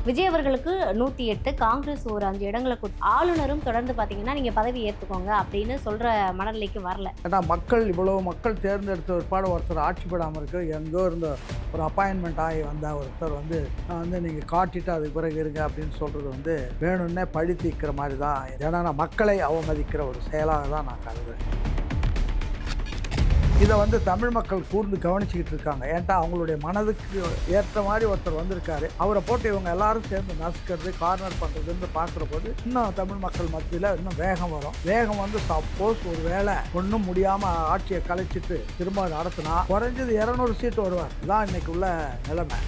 விஜய் அவர்களுக்கு 108, காங்கிரஸ் ஒரு 5 இடங்கள ஆளுநரும் தொடர்ந்து பார்த்தீங்கன்னா, நீங்க பதவி ஏத்துக்கோங்க அப்படின்னு சொல்ற மனநிலைக்கு வரல. ஏன்னா இவ்வளவு மக்கள் தேர்ந்தெடுத்த பிற்பாடு ஒருத்தர் ஆட்சி படாமல் இருக்கு. எங்கோ இருந்த ஒரு அப்பாயின்மெண்ட் ஆகி வந்த ஒருத்தர் நீங்கள் காட்டிட்டு அதுக்கு பிறகு இருங்க அப்படின்னு சொல்கிறது வேணும்னே பழி தீர்க்கிற மாதிரி தான். ஏன்னா மக்களை அவமதிக்கிற ஒரு செயலாக தான் நான் கருதுறேன். இதை தமிழ் மக்கள் கூர்ந்து கவனிச்சுக்கிட்டு இருக்காங்க. ஏன்டா அவங்களுடைய மனதுக்கு ஏற்ற மாதிரி ஒருத்தர் வந்திருக்காரு, அவரை போட்டு இவங்க எல்லாரும் சேர்ந்து நசுக்கிறது, கார்னர் பண்ணுறதுன்னு பார்க்குற போது இன்னும் தமிழ் மக்கள் மத்தியில் இன்னும் வேகம் வரும். வேகம் சப்போஸ் ஒரு வேளை ஒன்றும் முடியாமல் ஆட்சியை கலைச்சிட்டு திரும்ப நடத்தினா குறைஞ்சது 200 சீட்டு வருவார். இதுதான் இன்னைக்கு உள்ள நிலைமை.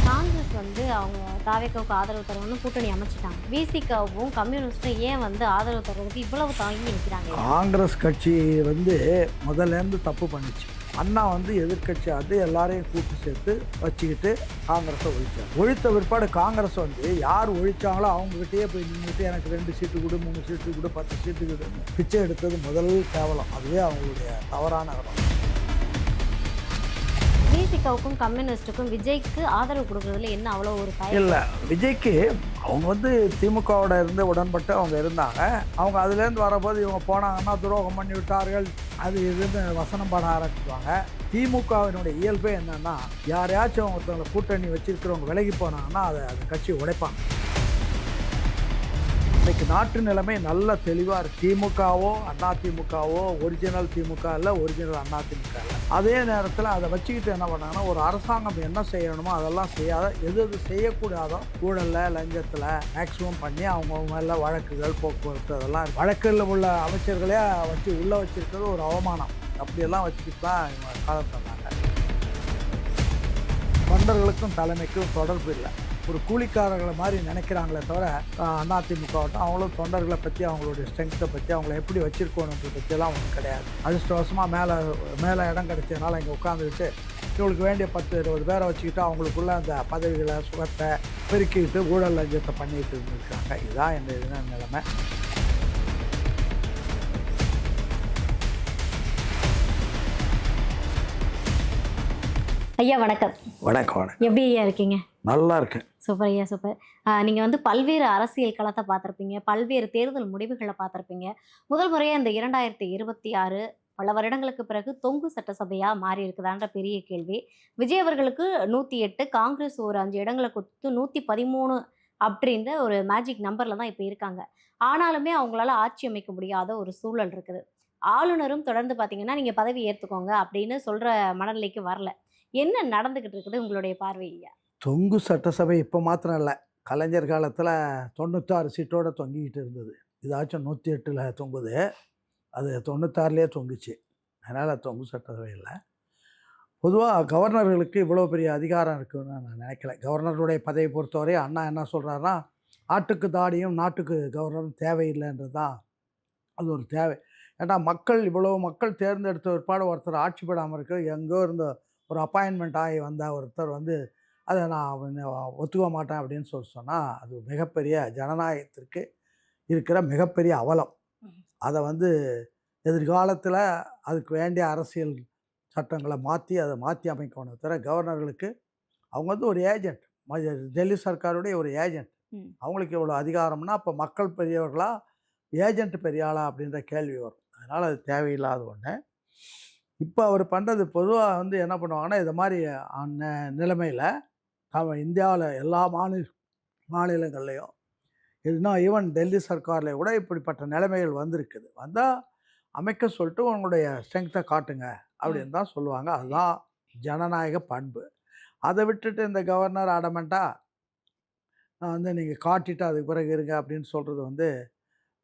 காங்கிரஸ் அவங்க தாவேக்காவுக்கு ஆதரவு தருவோம்னு கூட்டணி அமைச்சிட்டாங்க. விசிகாவும் கம்யூனிஸ்டும் ஏன் ஆதரவு தருவதற்கு இவ்வளவு தாங்கி நிற்கிறாங்க? காங்கிரஸ் கட்சி முதல்லேருந்து தப்பு பண்ணிச்சு. அண்ணா எதிர்கட்சி எல்லாரையும் கூட்டு சேர்த்து வச்சுக்கிட்டு காங்கிரஸை ஒழித்த பிற்பாடு காங்கிரஸ் யார் ஒழிச்சாங்களோ அவங்ககிட்டயே போய் நின்றுட்டு எனக்கு 2 சீட்டு கொடு, 3 சீட்டு கொடு, 10 சீட்டு கொடு பிச்சை எடுத்தது முதல் கேவலம். அதுவே அவங்களுடைய தவறான இடம். விசிகாவுக்கும் கம்யூனிஸ்டுக்கும் விஜய்க்கு ஆதரவு கொடுக்கறதுல என்ன அவ்வளோ ஒரு இல்லை, விஜய்க்கு அவங்க திமுகவோட இருந்து உடன்பட்டு அவங்க இருந்தாங்க. அவங்க அதுலேருந்து வரபோது இவங்க போனாங்கன்னா துரோகம் பண்ணி விட்டார்கள் அது இதுன்னு வசனம் பாட ஆரம்பிச்சுவாங்க. திமுகவினுடைய இயல்பே என்னன்னா, யாரையாச்சும் ஒருத்தவங்களை கூட்டணி வச்சிருக்கிறவங்க விலகி போனாங்கன்னா அதை கட்சி உடைப்பாங்க. இன்றைக்கு நாட்டு நிலைமை நல்ல தெளிவாக இருக்குது. திமுகவோ அதிமுகவோ ஒரிஜினல் திமுக இல்லை, ஒரிஜினல் அதிமுக இல்லை. அதே நேரத்தில் அதை வச்சுக்கிட்டு என்ன பண்ணாங்கன்னா, ஒரு அரசாங்கம் என்ன செய்யணுமோ அதெல்லாம் செய்யாத, எது செய்யக்கூடாதோ ஊழலில் லஞ்சத்தில் மேக்ஸிமம் பண்ணி அவங்க மேலே வழக்குகள் போக்குவரத்து அதெல்லாம் வழக்கில் உள்ள அமைச்சர்களே உள்ளே வச்சுருக்கிறது ஒரு அவமானம். அப்படியெல்லாம் வச்சுக்கிட்டு தான் இவங்க காலம் தந்தாங்க. தொண்டர்களுக்கும் தலைமைக்கும் தொடர்பு இல்லை. ஒரு கூலிக்காரர்களை மாதிரி நினைக்கிறாங்களே தவிர அதிமுகவட்டும் அவங்களும் தொண்டர்களை பற்றி, அவங்களுடைய ஸ்ட்ரென்த்தை பற்றி, அவங்கள எப்படி வச்சுருக்கணுன்றதை பற்றியெல்லாம் ஒன்றும் கிடையாது. அதிர்ஷ்டவசமாக மேலே இடம் கிடைச்சதுனால இங்கே உட்காந்துக்கிட்டு இவங்களுக்கு வேண்டிய 10-20 பேரை வச்சுக்கிட்டு அவங்களுக்குள்ள அந்த பதவிகளை சுகத்தை பெருக்கிக்கிட்டு ஊழல் லஞ்சத்தை பண்ணிட்டு இருந்திருக்காங்க. இதுதான் இந்த இதுன நிலைமை. ஐயா வணக்கம். வணக்கம். எப்படி ஐயா இருக்கீங்க? நல்லா இருக்கேன். சூப்பர் ஐயா, சூப்பர். நீங்கள் பல்வேறு அரசியல் களத்தை பார்த்துருப்பீங்க, பல்வேறு தேர்தல் முடிவுகளை பார்த்துருப்பீங்க. முதல் முறையாக இந்த 2026 பல வருடங்களுக்கு பிறகு தொங்கு சட்டசபையாக மாறி இருக்குதான்ற பெரிய கேள்வி. விஜய் அவர்களுக்கு 108, காங்கிரஸ் ஒரு 5 இடங்களை கொடுத்து 113 அப்படின்ற ஒரு மேஜிக் நம்பரில் தான் இப்போ இருக்காங்க. ஆனாலுமே அவங்களால ஆட்சி அமைக்க முடியாத ஒரு சூழல் இருக்குது. ஆளுநரும் தொடர்ந்து பார்த்தீங்கன்னா, நீங்கள் பதவி ஏற்றுக்கோங்க அப்படின்னு சொல்கிற மனநிலைக்கு வரல. என்ன நடந்துக்கிட்டு இருக்குது உங்களுடைய பார்வையா? தொங்கு சட்டசபை இப்போ மாத்திரம் இல்லை, கலைஞர் காலத்தில் 96 சீட்டோடு தொங்கிக்கிட்டு இருந்தது. இதாச்சும் 108ல் தொங்குது. அது 96லேயே தொங்குச்சு. அதனால் தொங்கு சட்டசபை இல்லை. பொதுவாக கவர்னர்களுக்கு இவ்வளோ பெரிய அதிகாரம் இருக்குதுன்னு நான் நினைக்கல. கவர்னருடைய பதவியை பொறுத்தவரை அண்ணா என்ன சொல்கிறாருன்னா, ஆட்டுக்கு தாடியும் நாட்டுக்கு கவர்னரும் தேவையில்லைன்றது தான் அது ஒரு தேவை. ஏன்னா இவ்வளோ மக்கள் தேர்ந்தெடுத்த பிற்பாடு ஒருத்தர் ஆட்சி படாமல் இருக்கு. எங்கோ இருந்த ஒரு அப்பாயின்மெண்ட் ஆகி வந்த ஒருத்தர் அதை நான் ஒத்துக்க மாட்டேன் அப்படின்னு சொன்னால் அது மிகப்பெரிய ஜனநாயகத்திற்கு இருக்கிற மிகப்பெரிய அவலம். அதை எதிர்காலத்தில் அதுக்கு வேண்டிய அரசியல் சட்டங்களை அதை மாற்றி அமைக்கணும். தவிர கவர்னர்களுக்கு அவங்க ஒரு ஏஜெண்ட், டெல்லி சர்க்காருடைய ஒரு ஏஜெண்ட். அவங்களுக்கு இவ்வளோ அதிகாரம்னா அப்போ மக்கள் பெரியவர்களா, ஏஜெண்ட் பெரியாளா அப்படின்ற கேள்வி வரும். அதனால் அது தேவையில்லாத ஒன்று. இப்போ அவர் பண்ணுறது பொதுவாக என்ன பண்ணுவாங்கன்னா, இது மாதிரி நிலைமையில் இந்தியாவில் எல்லா மாநிலங்கள்லேயும் இல்லைன்னா ஈவன் டெல்லி சர்க்காரில் கூட இப்படிப்பட்ட நிலைமைகள் வந்திருக்குது. வந்தால் அமைக்க சொல்லிட்டு உங்களுடைய ஸ்ட்ரென்த்தை காட்டுங்க அப்படின்னு தான் சொல்லுவாங்க. அதுதான் ஜனநாயக பண்பு. அதை விட்டுட்டு இந்த கவர்னர் அடமெண்ட்டாக நீங்கள் காட்டிட்டு அதுக்கு பிறகு இருங்க அப்படின்னு சொல்கிறது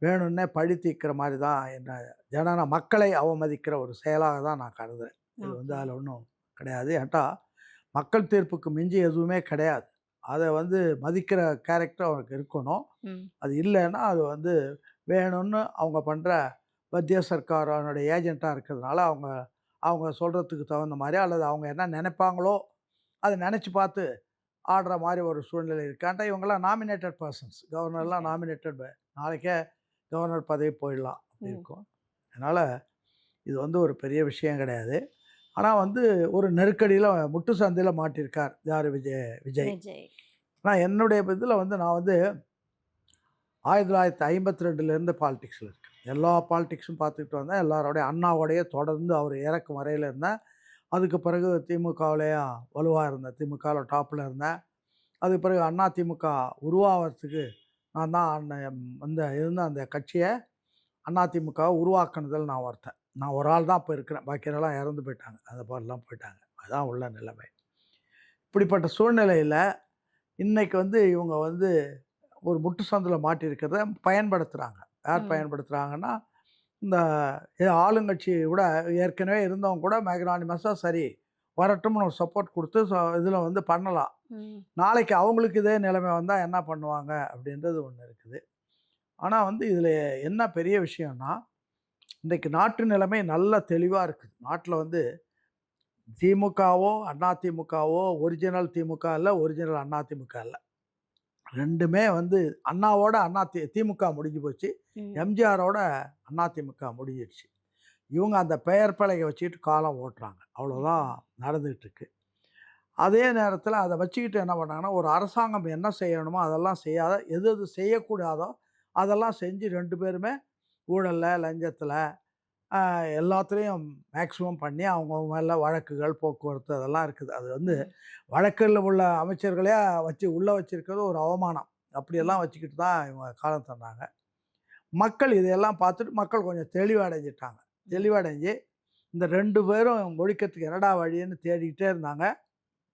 வேணும்னே பழி தீர்க்கிற மாதிரி தான். மக்களை அவமதிக்கிற ஒரு செயலாக தான் நான் கருதுறேன். இது அதில் ஒன்றும் கிடையாது. ஏன்டா மக்கள் தீர்ப்புக்கு மிஞ்சி எதுவுமே கிடையாது. அதை மதிக்கிற கேரக்டர் அவருக்கு இருக்கணும். அது இல்லைன்னா அது வேணும்னு அவங்க பண்ணுற மத்திய சர்க்காரோட ஏஜெண்ட்டாக இருக்கிறதுனால அவங்க சொல்கிறதுக்கு தகுந்த மாதிரி அல்லது அவங்க என்ன நினைப்பாங்களோ அதை நினச்சி பார்த்து ஆடுற மாதிரி ஒரு சூழ்நிலை இருக்காண்டா. இவங்கெல்லாம் நாமினேட்டட் பர்சன்ஸ். கவர்னர்லாம் நாமினேட்டட் நாளைக்கே கவர்னர் பதவி போயிடலாம் அப்படி இருக்கும். அதனால் இது ஒரு பெரிய விஷயம் கிடையாது. ஆனால் வந்து ஒரு நெருக்கடியில் முட்டு சந்தையில் மாட்டியிருக்கார் யார் விஜய். விஜய். ஆனால் என்னுடைய இதில் வந்து நான் வந்து 1952லேருந்து பாலிடிக்ஸில் இருக்கேன். எல்லா பாலிடிக்ஸும் பார்த்துக்கிட்டு வந்தேன். எல்லாரோடைய அண்ணாவோடைய தொடர்ந்து அவர் இறக்கும் வரையில் இருந்தேன். அதுக்கு பிறகு திமுகவுலேயும் வலுவாக இருந்தேன். திமுகவில் டாப்பில் இருந்தேன். அதுக்கு பிறகு அண்ணா திமுக உருவாகிறதுக்கு நான் தான் இருந்த அந்த கட்சியை அதிமுகவை உருவாக்குனதில் நான் ஒருத்தன். நான் ஒரு ஆள் தான் இப்போ இருக்கிறேன். பாக்கியெல்லாம் இறந்து போயிட்டாங்க. அந்த மாதிரிலாம் போயிட்டாங்க. அதுதான் உள்ள நிலைமை. இப்படிப்பட்ட சூழ்நிலையில் இன்றைக்கி வந்து இவங்க வந்து ஒரு முட்டு சந்தில் மாட்டியிருக்கிறத பயன்படுத்துகிறாங்க. யார் பயன்படுத்துகிறாங்கன்னா, இந்த ஆளுங்கட்சி கூட ஏற்கனவே இருந்தவங்க கூட மேக்னானிமஸாக சரி வரட்டும்னு ஒரு சப்போர்ட் கொடுத்து இதில் வந்து பண்ணலாம். நாளைக்கு அவங்களுக்கு இதே நிலைமை வந்தால் என்ன பண்ணுவாங்க அப்படின்றது ஒன்று இருக்குது. ஆனால் வந்து இதில் என்ன பெரிய விஷயம்னா, இன்றைக்கு நாட்டு நிலைமை நல்ல தெளிவாக இருக்குது. நாட்டில் வந்து திமுகவோ அதிமுகவோ ஒரிஜினல் திமுக இல்லை, ஒரிஜினல் அதிமுக இல்லை. ரெண்டுமே வந்து அண்ணாவோட திமுக முடிஞ்சு போச்சு. எம்ஜிஆரோட அதிமுக முடிஞ்சிடுச்சு. இவங்க அந்த பெயர் பலகை வச்சுக்கிட்டு காலம் ஓட்டுறாங்க. அவ்வளோதான் நடந்துகிட்ருக்கு. அதே நேரத்தில் அதை வச்சுக்கிட்டு என்ன பண்ணாங்கன்னா, ஒரு அரசாங்கம் என்ன செய்யணுமோ அதெல்லாம் செய்யாத, எது எது செய்யக்கூடாதோ அதெல்லாம் செஞ்சு 2 பேருமே ஊழலில், லஞ்சத்தில் எல்லாத்துலேயும் மேக்ஸிமம் பண்ணி அவங்க மேலே வழக்குகள், போக்குவரத்து அதெல்லாம் இருக்குது. அது வந்து வழக்கில் உள்ள அமைச்சர்களே உள்ளே வச்சுருக்கிறது ஒரு அவமானம். அப்படியெல்லாம் வச்சுக்கிட்டு தான் இவங்க காலம் தந்தாங்க. மக்கள் இதையெல்லாம் பார்த்துட்டு மக்கள் கொஞ்சம் தெளிவடைஞ்சிட்டாங்க. தெளிவடைஞ்சு இந்த 2 பேரும் ஒழிக்கிறதுக்கு என்னடா வழின்னு தேடிக்கிட்டே இருந்தாங்க.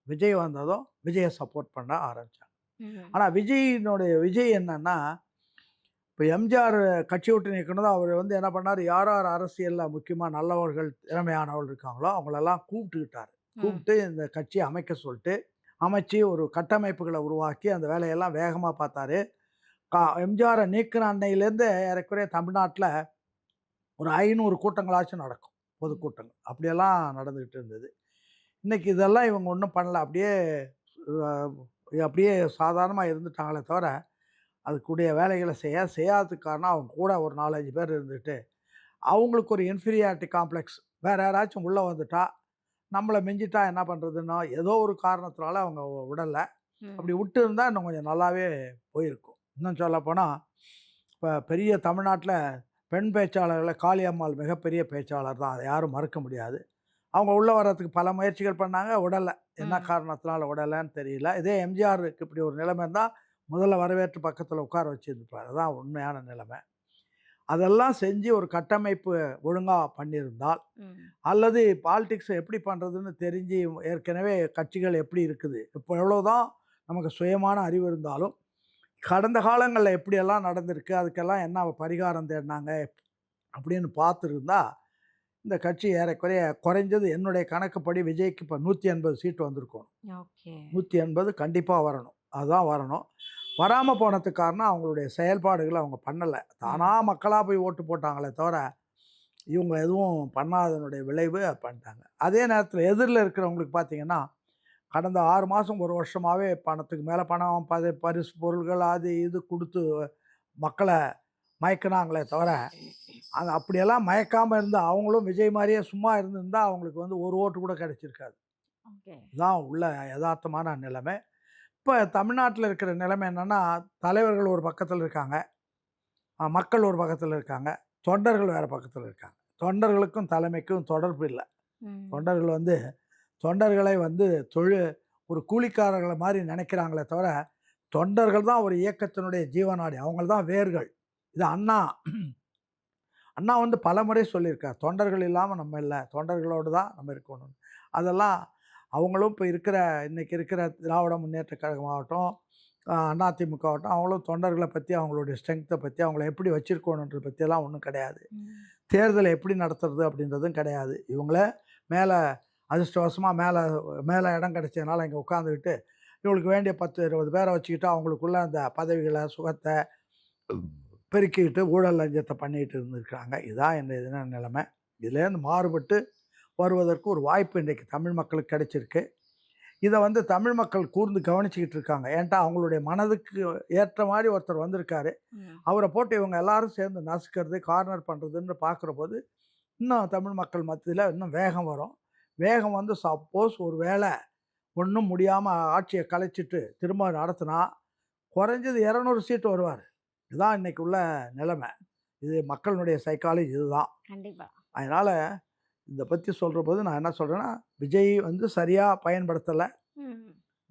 விஜய் வந்ததும் விஜயை சப்போர்ட் பண்ண ஆரம்பித்தாங்க. ஆனால் விஜய் என்னன்னா, இப்போ எம்ஜிஆர் கட்சி விட்டு நிற்கணும். அவர் வந்து என்ன பண்ணார், யார் யார் அரசியலில் முக்கியமாக நல்லவர்கள், திறமையானவர்கள் இருக்காங்களோ அவங்களெல்லாம் கூப்பிட்டுக்கிட்டார். கூப்பிட்டு இந்த கட்சியை அமைக்க சொல்லிட்டு அமைச்சு ஒரு கட்டமைப்புகளை உருவாக்கி அந்த வேலையெல்லாம் வேகமாக பார்த்தாரு. எம்ஜிஆரை நீக்கின அன்னையிலேருந்து ஏறக்குறைய தமிழ்நாட்டில் ஒரு 500 கூட்டங்களாச்சும் நடக்கும், பொதுக்கூட்டங்கள். அப்படியெல்லாம் நடந்துக்கிட்டு இருந்தது. இன்றைக்கி இதெல்லாம் இவங்க ஒன்றும் பண்ணல. அப்படியே சாதாரணமாக இருந்துட்டாங்களே தவிர அதுக்குடைய வேலைகளை செய்யாததுக்கு காரணம் அவங்க கூட ஒரு 4-5 பேர் இருந்துட்டு அவங்களுக்கு ஒரு இன்ஃபீரியாரிட்டி காம்ப்ளெக்ஸ், வேறு யாராச்சும் உள்ளே வந்துட்டா நம்மளை மிஞ்சிட்டா என்ன பண்ணுறதுன்னா ஏதோ ஒரு காரணத்தினால அவங்க விடலை. அப்படி விட்டு இருந்தால் இன்னும் கொஞ்சம் நல்லாவே போயிருக்கும். இன்னும் சொல்லப்போனால் இப்போ பெரிய தமிழ்நாட்டில் பெண் பேச்சாளர்களில் காளியம்மாள் மிகப்பெரிய பேச்சாளர் தான். அதை யாரும் மறுக்க முடியாது. அவங்க உள்ளே வர்றதுக்கு பல முயற்சிகள் பண்ணாங்க, விடலை. என்ன காரணத்தினால விடலைன்னு தெரியல. இதே எம்ஜிஆருக்கு இப்படி ஒரு நிலைமை இருந்தால் முதல்ல வரவேற்று பக்கத்தில் உட்கார வச்சுருப்பார். அதுதான் உண்மையான நிலைமை. அதெல்லாம் செஞ்சு ஒரு கட்டமைப்பு ஒழுங்காக பண்ணியிருந்தால், அல்லது பாலிடிக்ஸை எப்படி பண்ணுறதுன்னு தெரிஞ்சு ஏற்கனவே கட்சிகள் எப்படி இருக்குது, இப்போ எவ்வளோதான் நமக்கு சுயமான அறிவு இருந்தாலும் கடந்த காலங்களில் எப்படியெல்லாம் நடந்திருக்கு, அதுக்கெல்லாம் என்ன பரிகாரம் தேடினாங்க அப்படின்னு பார்த்துருந்தா இந்த கட்சி ஏறக்குறைய குறைஞ்சது என்னுடைய கணக்குப்படி விஜய்க்கு இப்போ 180 சீட்டு வந்திருக்கணும். 180 கண்டிப்பாக வரணும். அதுதான் வரணும். வராமல் போனதுக்கு காரணம் அவங்களுடைய செயல்பாடுகளை அவங்க பண்ணலை. தானாக மக்களாக போய் ஓட்டு போட்டாங்களே தவிர இவங்க எதுவும் பண்ணாதனுடைய விளைவு பண்ணிட்டாங்க. அதே நேரத்தில் எதிரில் இருக்கிறவங்களுக்கு பார்த்திங்கன்னா, கடந்த 6 மாதம் 1 வருஷமாகவே பணத்துக்கு மேலே பணம், பரிசு பொருள்கள் அது இது கொடுத்து மக்களை மயக்கினாங்களே தவிர அது அப்படியெல்லாம் மயக்காமல் இருந்து அவங்களும் விஜய் மாதிரியே சும்மா இருந்திருந்தால் அவங்களுக்கு வந்து ஒரு ஓட்டு கூட கிடைச்சிருக்காது. இதுதான் உள்ள யதார்த்தமான நிலைமை. இப்போ தமிழ்நாட்டில் இருக்கிற நிலைமை என்னென்னா, தலைவர்கள் ஒரு பக்கத்தில் இருக்காங்க, மக்கள் ஒரு பக்கத்தில் இருக்காங்க, தொண்டர்கள் வேறு பக்கத்தில் இருக்காங்க. தொண்டர்களுக்கும் தலைமைக்கும் தொடர்பு இல்லை. தொண்டர்கள் வந்து தொண்டர்களை வந்து ஒரு கூலிக்காரர்களை மாதிரி நினைக்கிறாங்களே தவிர தொண்டர்கள் தான் ஒரு இயக்கத்தினுடைய ஜீவநாடி, அவங்க தான் வேர்கள். இது அண்ணா வந்து பல முறை சொல்லியிருக்கார், தொண்டர்கள் இல்லாமல் நம்ம இல்லை, தொண்டர்களோடு தான் நம்ம இருக்கணும். அதெல்லாம் அவங்களும் இப்போ இன்றைக்கி இருக்கிற திராவிட முன்னேற்ற கழகமாகட்டும், அதிமுக ஆகட்டும், அவங்களும் தொண்டர்களை பற்றி, அவங்களுடைய ஸ்ட்ரென்த்தை பற்றி, அவங்கள எப்படி வச்சுருக்கணுன்றதை பற்றியெல்லாம் ஒன்றும் கிடையாது. தேர்தலை எப்படி நடத்துறது அப்படின்றதும் கிடையாது. இவங்கள மேலே அதிர்ஷ்டவசமாக மேலே இடம் கிடைச்சதுனால இங்கே உட்காந்துக்கிட்டு இவங்களுக்கு வேண்டிய 10-20 பேரை வச்சுக்கிட்டு அவங்களுக்குள்ள அந்த பதவிகளை சுகத்தை பெருக்கிக்கிட்டு ஊழல் லஞ்சத்தை பண்ணிகிட்டு இருந்திருக்காங்க. இதுதான் என்ன நிலைமை. இதுலேருந்து மாறுபட்டு வருவதற்கு ஒரு வாய்ப்பு இன்றைக்கு தமிழ் மக்களுக்கு கிடைச்சிருக்கு. இதை வந்து தமிழ் மக்கள் கூர்ந்து கவனிச்சிக்கிட்டு இருக்காங்க. ஏன்ட்டா அவங்களுடைய மனதுக்கு ஏற்ற மாதிரி ஒருத்தர் வந்திருக்காரு, அவரை போட்டு இவங்க எல்லாரும் சேர்ந்து நசுக்கிறது, கார்னர் பண்ணுறதுன்னு பார்க்குற போது இன்னும் தமிழ் மக்கள் மத்தியில் இன்னும் வேகம் வரும். வேகம் வந்து சப்போஸ் ஒரு வேளை ஒண்ணும் முடியாம ஆட்சிய கலைச்சிட்டு திரும்ப நடத்துனா, குறைஞ்சது 200 சீட்டு வருவாரு. இதுதான் இன்னைக்கு உள்ள நிலைமை. இது மக்களினுடைய சைக்காலஜி இதுதான். கண்டிப்பா. அதனால இத பத்தி சொல்றபோது நான் என்ன சொல்றேன்னா, விஜய் வந்து சரியா பயன்படுத்தல. ம்.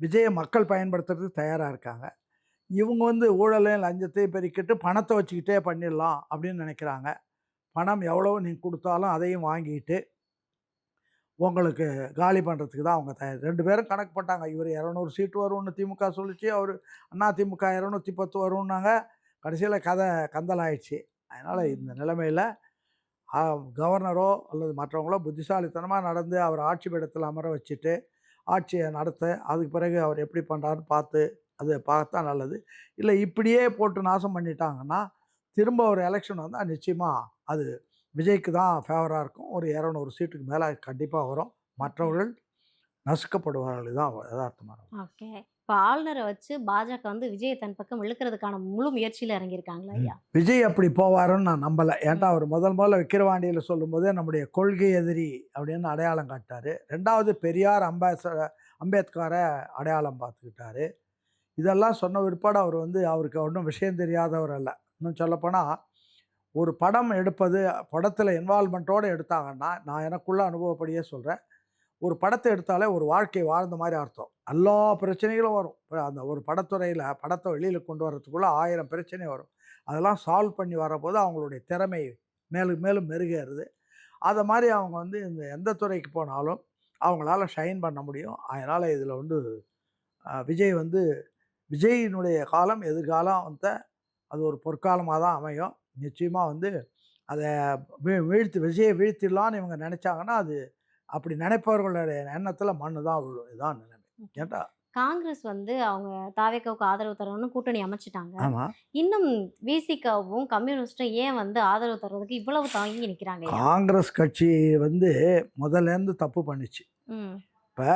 விஜய மக்கள் பயன்படுத்துறதுக்கு தயாரா இருக்காங்க. இவங்க வந்து ஊழலையும், லஞ்சத்தையும் பெருக்கிட்டு பணத்த வச்சுக்கிட்டே பண்ணிடலாம் அப்படின்னு நினைக்கிறாங்க. பணம் எவ்வளவு நீங்க குடுத்தாலும் அதையும் வாங்கிட்டு, உங்களுக்கு காலி பண்றதுக்கு தான் அவங்க தயார். 2 பேரும் கணக்கு போட்டாங்க. இவரு 200 சீட்டு வரும்னு திமுக சொல்லுச்சு. அவரு அதிமுக 210 வரும்னாங்க. கடைசியில கதை கந்தலாயிடுச்சு. அதனால இந்த ம். நிலைமையில அ கவர்னரோ அல்லது மற்றவங்களோ புத்திசாலித்தனமா நடந்து அவர ஆட்சி பீடத்தில அமர வச்சுட்டு, ஆட்சிய நடத்த, அதுக்கு பிறகு அவர் எப்படி பண்றாருன்னு பார்த்து, அத பார்த்தா நல்லது. இல்ல இப்படியே போட்டு நாசம் பண்ணிட்டாங்கன்னா, திரும்ப ஒரு எலக்ஷன் வந்தா நிச்சயமா அது விஜய்க்கு தான் ஃபேவரா இருக்கும். ஒரு 200 சீட்டுக்கு மேல கண்டிப்பா வரும். ஓகே. மற்றவர்கள் நசுக்கப்படுவார்கள். இதுதான் எதார்த்தமான உண்மை. ஓகே. இப்ப ஆளுநர வச்சு பாஜக வந்து விஜய தன் பக்கம் இழுக்கிறதுக்கான முழு முயற்சியில இறங்கியிருக்காங்களா ஐயா? விஜய் அப்படி போவாருன்னு நான் நம்பல. ஏன்டா ம். அவர் முதல்ல விக்கிரவாண்டியில சொல்லும்போதே நம்முடைய கொள்கை எதிரி அப்படின்னு அடையாளம் காட்டிட்டாரு. 2வது பெரியார் அம்பேத்கர அடையாளம் பார்த்துக்கிட்டாரு. இதெல்லாம் சொன்ன பிற்பாடு அவர் வந்து அவருக்கு ஒண்ணும் விஷயம் தெரியாதவர் அல்ல. இன்னும் சொல்லப்போனா, ஒரு படம் எடுப்பது, படத்தில இன்வால்வ்மென்ட்டோட எடுத்தாங்கன்னா, நான் எனக்குள்ள அனுபவப்படியே சொல்றேன். ஒரு படத்த எடுத்தாலே ஒரு வாழ்க்கை வாழ்ந்த மாரி அர்த்தம். எல்லா பிரச்சனைகளும் வரும். இப்ப அந்த ஒரு படத்துறையில படத்த வெளியில கொண்டு வரதுக்குள்ள 1000 பிரச்சனை வரும். அதெல்லாம் சால்வ் பண்ணி வரப்போது அவங்களுடைய திறமை மேலும் மேலும் மெருகேறுது. அத மாரி அவங்க வந்து இந்த எந்த துறைக்கு போனாலும் அவங்களால ஷைன் பண்ண முடியும். அதனால இதில வந்து விஜய் வந்து விஜயினுடைய காலம், எதிர்காலம் வந்து அது ஒரு பொற்காலமா தான் அமையும். நிச்சயமா வந்து அத விஜய வீழ்த்திடலான்னு இவங்க நெனைச்சாங்கன்னா, அது அப்படி நினைப்பவர்களுடைய எண்ணத்தில மண்ணு தான் விழும். இதுதான் நிலைமை. ஓகே. ஏன்டா காங்கிரஸ் வந்து அவங்க தாவேகாவுக்கு ஆதரவு தரணும்னு கூட்டணி அமைச்சுட்டாங்க. ஆமா. இன்னும் விசிகாவும், கம்யூனிஸ்டும் ஏன் வந்து ஆதரவு தர்றதுக்கு இவ்வளவு தயங்கி நிக்கிறாங்க ஐயா? காங்கிரஸ் கட்சி வந்து முதல்லேருந்து தப்பு பண்ணுச்சு. ம். இப்ப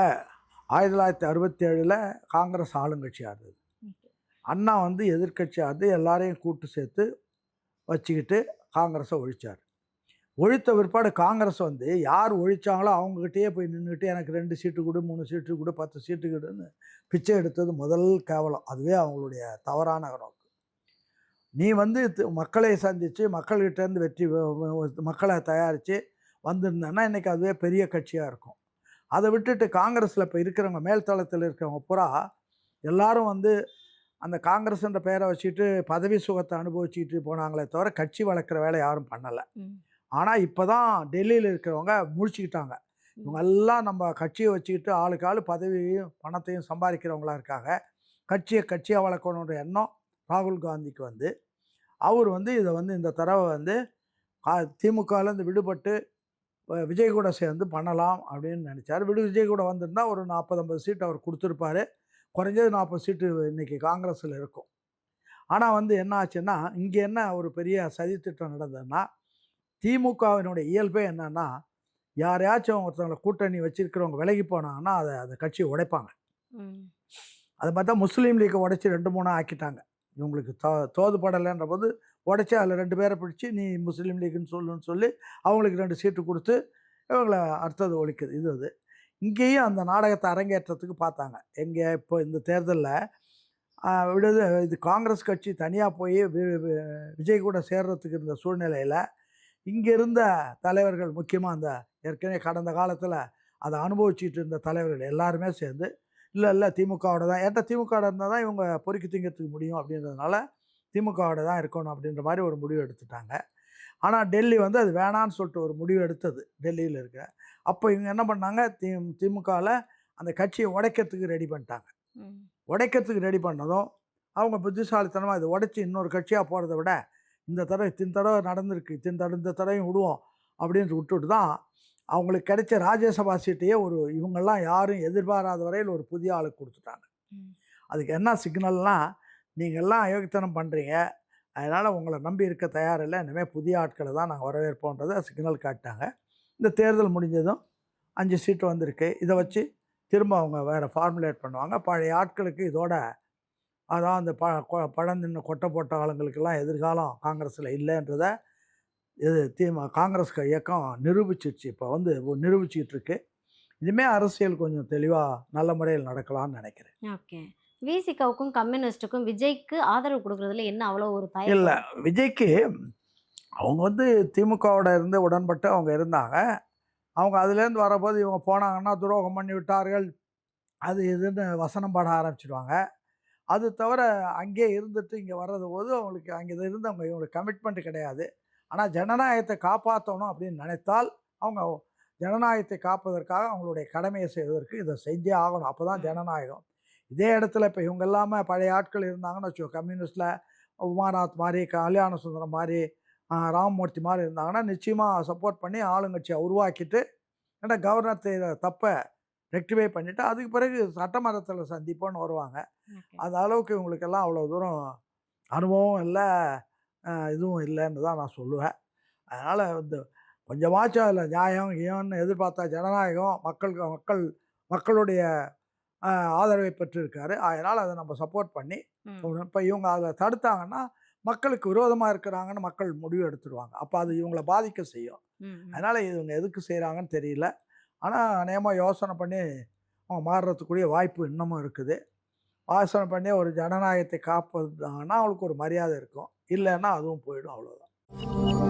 1967ல காங்கிரஸ் ஆளுங்கட்சியா இருந்தது. ஓகே. அண்ணா வந்து எதிர்க்கட்சியா இருந்து எல்லாரையும் கூட்டு சேர்த்து வச்சுக்கிட்டு காங்கிரஸ ஒழிச்சாரு. ஒழித்த பிற்பாடு காங்கிரஸ் வந்து யார் ஒழிச்சாங்களோ அவங்ககிட்டயே போய் நின்னுட்டு எனக்கு 2 சீட்டு குடு, 3 சீட்டு குடு, 10 சீட்டு குடுன்னு பிச்சை எடுத்தது முதல் கேவலம். அதுவே அவங்களுடைய தவறான நோக்கம். நீ வந்து மக்களை சந்திச்சு, மக்கள்கிட்ட இருந்து வெற்றி மக்கள தயாரிச்சு வந்திருந்தேன்னா, இன்னைக்கு அதுவே பெரிய கட்சியா இருக்கும். அத விட்டுட்டு காங்கிரஸ்ல இப்ப இருக்கிறவங்க, மேல் தளத்தில இருக்கிறவங்க பூரா எல்லாரும் வந்து அந்த காங்கிரஸ்ன்ற பெயர வச்சுட்டு பதவி சுகத்த அனுபவிச்சுட்டு போனாங்களே தவிர, கட்சி வளர்க்கிற வேலை யாரும் பண்ணல. ம். ஆனா, இப்ப தான் டெல்லியில இருக்கிறவங்க முழிச்சுக்கிட்டாங்க. ம். இவங்கெல்லாம் நம்ம கட்சிய வச்சுக்கிட்டு ஆளுக்கு ஆளு பதவியையும், பணத்தையும் சம்பாதிக்கிறவங்களா இருக்காங்க. கட்சிய கட்சியா வளர்க்கணுன்ற எண்ணம் ராகுல் காந்திக்கு வந்து, அவரு வந்து இத வந்து இந்த தடவ வந்து திமுகலேருந்து விடுபட்டு விஜய் கூட சேர்ந்து பண்ணலாம் அப்படின்னு நெனைச்சாரு. விஜய் கூட வந்திருந்தா ஒரு 40, 50 சீட் அவர் குடுத்திருப்பாரு. குறைஞ்சது 40 சீட்டு இன்னைக்கு காங்கிரஸ்ல இருக்கும். ஆனா வந்து என்ன ஆச்சுன்னா, இங்க என்ன ஒரு பெரிய சதித்திட்டம் நடந்ததுன்னா, திமுகவினுடைய இயல்பே என்னன்னா, யாரையாச்சும் ஒருத்தவங்கள கூட்டணி வச்சிருக்கிறவங்க விலகி போனாங்கன்னா, அந்த கட்சிய உடைப்பாங்க. ம். அது பார்த்தா முஸ்லீம் லீக்க உடைச்சு 2, 3 ஆக்கிட்டாங்க. இவங்களுக்கு தோதுபடலைன்றபோது உடைச்சு அதில 2 பேர பிடிச்சு, நீ முஸ்லீம் லீக்ன்னு சொல்லுன்னு சொல்லி, அவங்களுக்கு 2 சீட்டு குடுத்து, இவங்கள அடுத்தது ஒழிக்குது. இது அது. இங்கேயும் அந்த நாடகத்த அரங்கேற்றத்துக்கு பார்த்தாங்க. எங்க இப்போ இந்த தேர்தல்ல இது காங்கிரஸ் கட்சி தனியா போய் விஜய் கூட சேர்றதுக்கு இருந்த சூழ்நிலையில, இங்க இருந்த தலைவர்கள் முக்கியமா அந்த ஏற்கனவே கடந்த காலத்தில அத அனுபவிச்சுட்டு இருந்த தலைவர்கள் எல்லாருமே சேர்ந்து, இல்ல திமுகவோட தான் ஏன்டா திமுகவோட இருந்தா தான் இவங்க பொறுக்கி திங்கிறதுக்கு முடியும் அப்படின்றதுனால, திமுகவோட தான் இருக்கணும் அப்படின்ற மாரி ஒரு முடிவு எடுத்துட்டாங்க. ஆனா டெல்லி வந்து அது வேணான்னு சொல்லிட்டு ஒரு முடிவு எடுத்தது. டெல்லியில இருக்க. அப்போ இவங்க என்ன பண்ணாங்க, திமுகல அந்த கட்சிய உடைக்கிறதுக்கு ரெடி பண்ணிட்டாங்க. ம். உடைக்கிறதுக்கு ரெடி பண்ணதும், அவங்க புத்திசாலித்தனமா இத உடைச்சு இன்னொரு கட்சியா போறத விட, இத்தன தடவ நடந்திருக்கு. இந்த தடவையும் விடுவோம் அப்படின்னு விட்டுட்டு தான், அவங்களுக்கு கிடைச்ச ராஜ்யசபா சீட்டையே இவங்கலாம் யாரும் எதிர்பாராத வரையில் ஒரு புதிய ஆளுக்கு குடுத்துட்டாங்க. ம். அதுக்கு என்ன சிக்னல்னா, நீங்கலாம் அயோக்கியத்தனம் பண்றீங்க. அதனால உங்கள நம்பி இருக்க தயாரில்ல. இனிமே புதிய ஆட்கள தான் நாங்க வரவேற்போன்றத சிக்னல் காட்டிட்டாங்க. இந்த தேர்தல் முடிஞ்சதும் 5 சீட்டு வந்திருக்கு. இத வச்சு திரும்ப அவங்க வேற ஃபார்முலேட் பண்ணுவாங்க. பழைய ஆட்களுக்கு இதோட அதான் அந்த பழம் தின்னு கொட்ட போட்ட ஆளுங்களுக்கெல்லாம் எதிர்காலம் காங்கிரஸ்ல இல்லன்றத இது காங்கிரஸ் இயக்கம் நிரூபிச்சிருச்சு. இப்ப வந்து நிரூபிச்சுக்கிட்டு இருக்கு. இனிமே அரசியல் கொஞ்சம் தெளிவாக நல்ல முறையில் நடக்கலாம்னு நினைக்கிறேன். ஓகே. விசிகாவுக்கும், கம்யூனிஸ்ட்டுக்கும் விஜய்க்கு ஆதரவு குடுக்குறதுல என்ன அவ்வளோ ஒரு இல்லை, தயக்கம்? விஜய்க்கு அவங்க வந்து திமுகவோட இருந்து உடன்பட்டு அவங்க இருந்தாங்க. அவங்க அதுலேருந்து வரபோது இவங்க போனாங்கன்னா துரோகம் பண்ணி விட்டார்கள், அது இதுன்னு வசனம் பாட ஆரம்பிச்சிடுவாங்க. அது தவிர அங்கேயே இருந்துட்டு இங்கே வர்றது போது அவங்களுக்கு அங்கே இருந்து அவங்க இவங்களுக்கு கமிட்மெண்ட் கிடையாது. ஆனால் ஜனநாயகத்தை காப்பாற்றணும் அப்படின்னு நினைத்தால் அவங்க ஜனநாயகத்தை காப்பதற்காக அவங்களுடைய கடமையை செய்வதற்கு இதை செஞ்சே ஆகணும். அப்போ தான் ம். ஜனநாயகம். இதே இடத்துல இப்போ இவங்க எல்லாமே பழைய ஆட்கள் இருந்தாங்கன்னு வச்சுக்கோ, கம்யூனிஸ்டில் உமாநாத் மாதிரி, கல்யாண சுந்தரம் மாதிரி, ராமமூர்த்தி மாதிரி இருந்தாங்கன்னா நிச்சயமாக சப்போர்ட் பண்ணி ஆளுங்கட்சியை உருவாக்கிட்டு, ஏன்னா கவர்னர் செய்கிற தப்பை ரெக்டிஃபை பண்ணிவிட்டு அதுக்கு பிறகு சட்டமன்றத்தில் சந்திப்போன்னு வருவாங்க. ஓகே. அந்த அளவுக்கு இவங்களுக்கெல்லாம் அவ்வளோ தூரம் அனுபவம் இல்லை, இதுவும் இல்லைன்னு தான் நான் சொல்லுவேன். அதனால் வந்து கொஞ்சமாச்சும் அதில் நியாயம் கியம்னு எதிர்பார்த்தா ஜனநாயகம் மக்களுடைய ஆதரவை பெற்றிருக்காரு. அதனால் அதை நம்ம சப்போர்ட் பண்ணி ம். இப்போ இவங்க அதை தடுத்தாங்கன்னா மக்களுக்கு விரோதமாக இருக்கிறாங்கன்னு மக்கள் முடிவு எடுத்துருவாங்க. அப்போ அது இவங்கள பாதிக்க செய்யும். ம். ம். அதனால் இவங்க எதுக்கு செய்கிறாங்கன்னு தெரியல. ஆனால் அநேகமாக யோசனை பண்ணி அவங்க மாறுறதுக்குரிய வாய்ப்பு இன்னமும் இருக்குது. யோசனை பண்ணி ஒரு ஜனநாயகத்தை காப்பதுன்னா அவங்களுக்கு ஒரு மரியாதை இருக்கும். இல்லைன்னா அதுவும் போயிடும், அவ்வளோதான்.